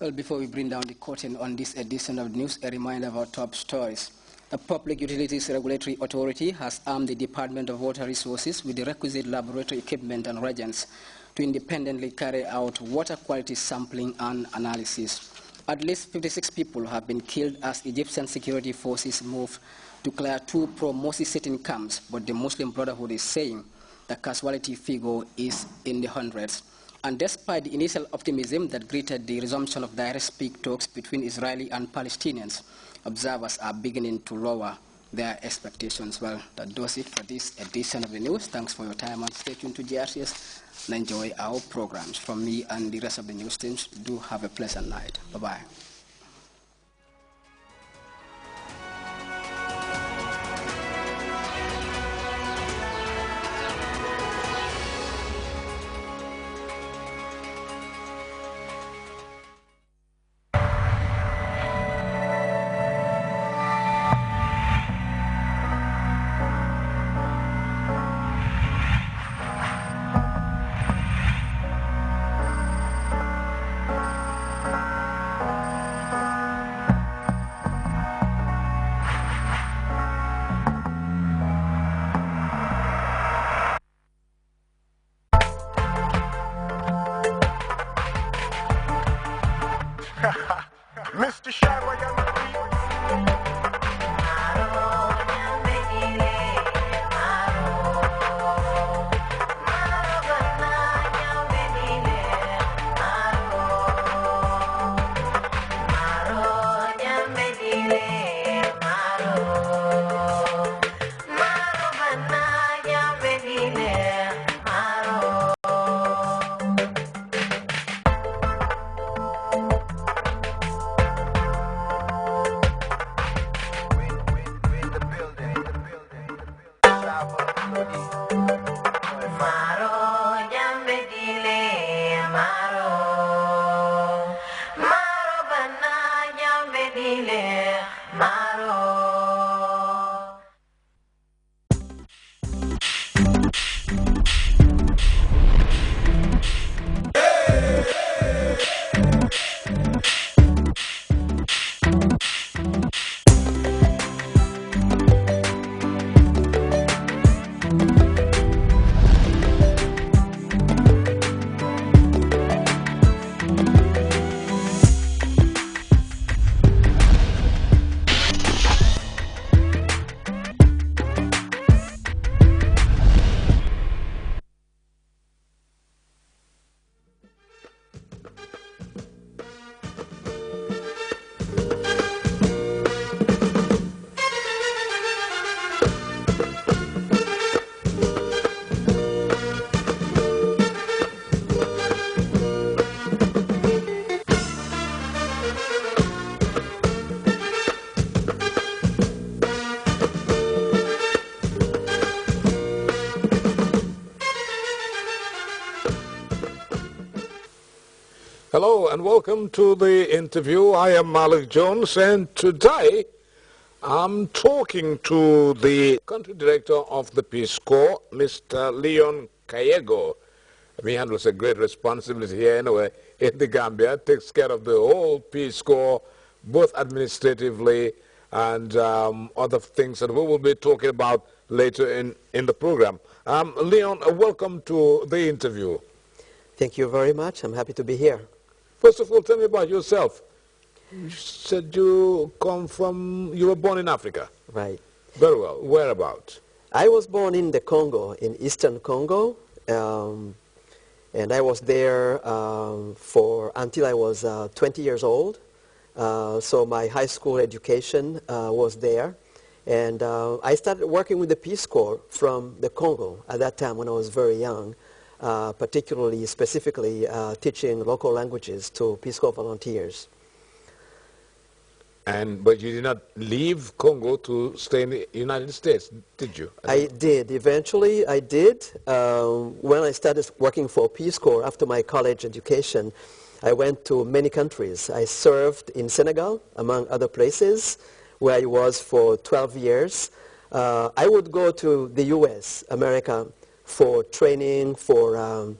Well, before we bring down the curtain on this edition of the news, a reminder of our top stories. The Public Utilities Regulatory Authority has armed the Department of Water Resources with the requisite laboratory equipment and reagents to independently carry out water quality sampling and analysis. At least 56 people have been killed as Egyptian security forces move to clear 2 pro-Morsi sitting camps, but the Muslim Brotherhood is saying the casualty figure is in the hundreds. And despite the initial optimism that greeted the resumption of direct peace talks between Israeli and Palestinians, observers are beginning to lower their expectations. Well, that does it for this edition of the news. Thanks for your time and stay tuned to GRCS and enjoy our programs. From me and the rest of the news teams, do have a pleasant night. Bye-bye. Mr. Shagway on the Hello and welcome to the interview. I am Malik Jones and today I'm talking to the country director of the Peace Corps, Mr. Leon Cayego. He handles a great responsibility here anyway in the Gambia, takes care of the whole Peace Corps, both administratively and other things that we will be talking about later in the program. Leon, welcome to the interview. Thank you very much. I'm happy to be here. First of all, tell me about yourself. You said you were born in Africa. Right. Very well. Whereabouts? I was born in the Congo, in eastern Congo, and I was there until I was 20 years old. So my high school education was there. And I started working with the Peace Corps from the Congo at that time when I was very young, specifically teaching local languages to Peace Corps volunteers. But you did not leave Congo to stay in the United States, did you? I did. Eventually, I did. When I started working for Peace Corps after my college education, I went to many countries. I served in Senegal, among other places, where I was for 12 years. I would go to the U.S., America, for training, for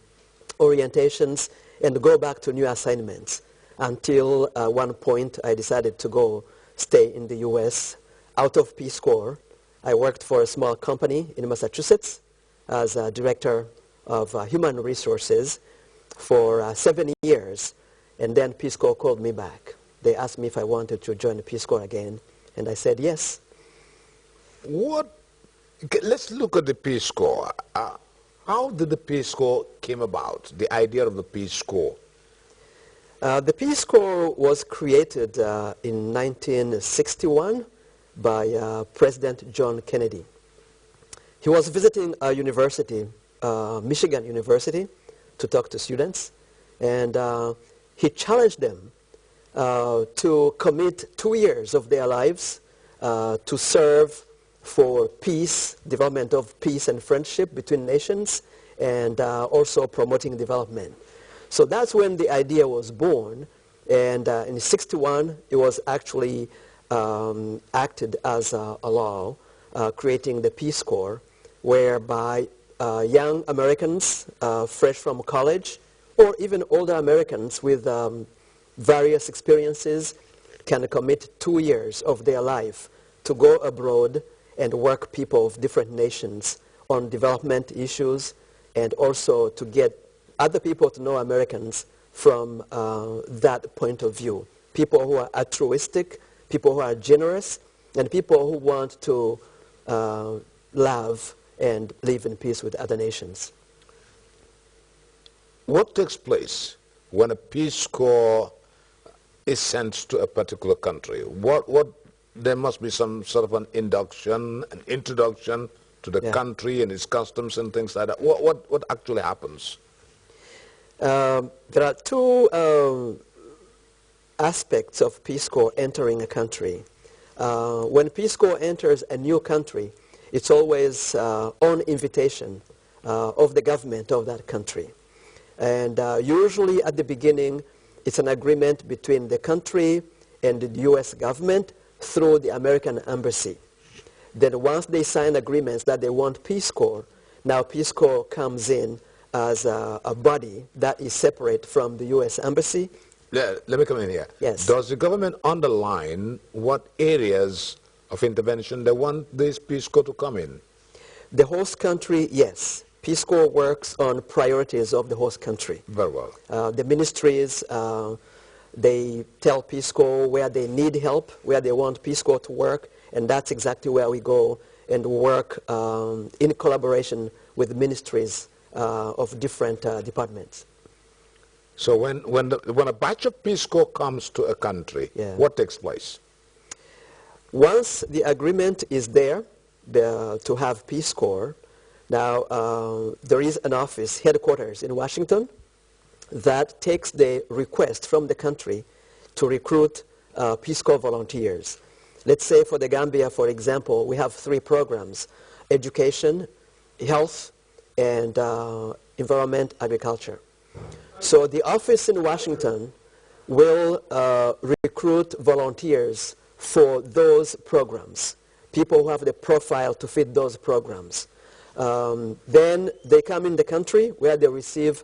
orientations, and go back to new assignments. Until one point I decided to go stay in the U.S. out of Peace Corps. I worked for a small company in Massachusetts as a director of human resources for 7 years, and then Peace Corps called me back. They asked me if I wanted to join the Peace Corps again, and I said yes. Let's look at the Peace Corps. How did the Peace Corps came about, the idea of the Peace Corps? The Peace Corps was created in 1961 by President John Kennedy. He was visiting a university, Michigan University, to talk to students, and he challenged them to commit 2 years of their lives to serve for peace, development of peace and friendship between nations, and also promoting development. So that's when the idea was born, and in '61 it was actually acted as a law, creating the Peace Corps, whereby young Americans fresh from college, or even older Americans with various experiences, can commit 2 years of their life to go abroad and work people of different nations on development issues, and also to get other people to know Americans from that point of view. People who are altruistic, people who are generous, and people who want to love and live in peace with other nations. What takes place when a Peace Corps is sent to a particular country? There must be some sort of an induction, an introduction to the country and its customs and things like that. What actually happens? There are two aspects of Peace Corps entering a country. When Peace Corps enters a new country, it's always on invitation of the government of that country. And usually at the beginning, it's an agreement between the country and the U.S. government through the American embassy. Then once they sign agreements that they want Peace Corps, now Peace Corps comes in as a body that is separate from the U.S. Embassy. Let me come in here. Yes. Does the government underline what areas of intervention they want this Peace Corps to come in? The host country, yes. Peace Corps works on priorities of the host country. Very well. The ministries, they tell Peace Corps where they need help, where they want Peace Corps to work, and that's exactly where we go and work in collaboration with ministries of different departments. So when a batch of Peace Corps comes to a country, what takes place? Once the agreement is there to have Peace Corps, now there is an office, headquarters in Washington, that takes the request from the country to recruit Peace Corps volunteers. Let's say for the Gambia, for example, we have 3 programs: education, health, and environment, agriculture. So the office in Washington will recruit volunteers for those programs, people who have the profile to fit those programs. Then they come in the country where they receive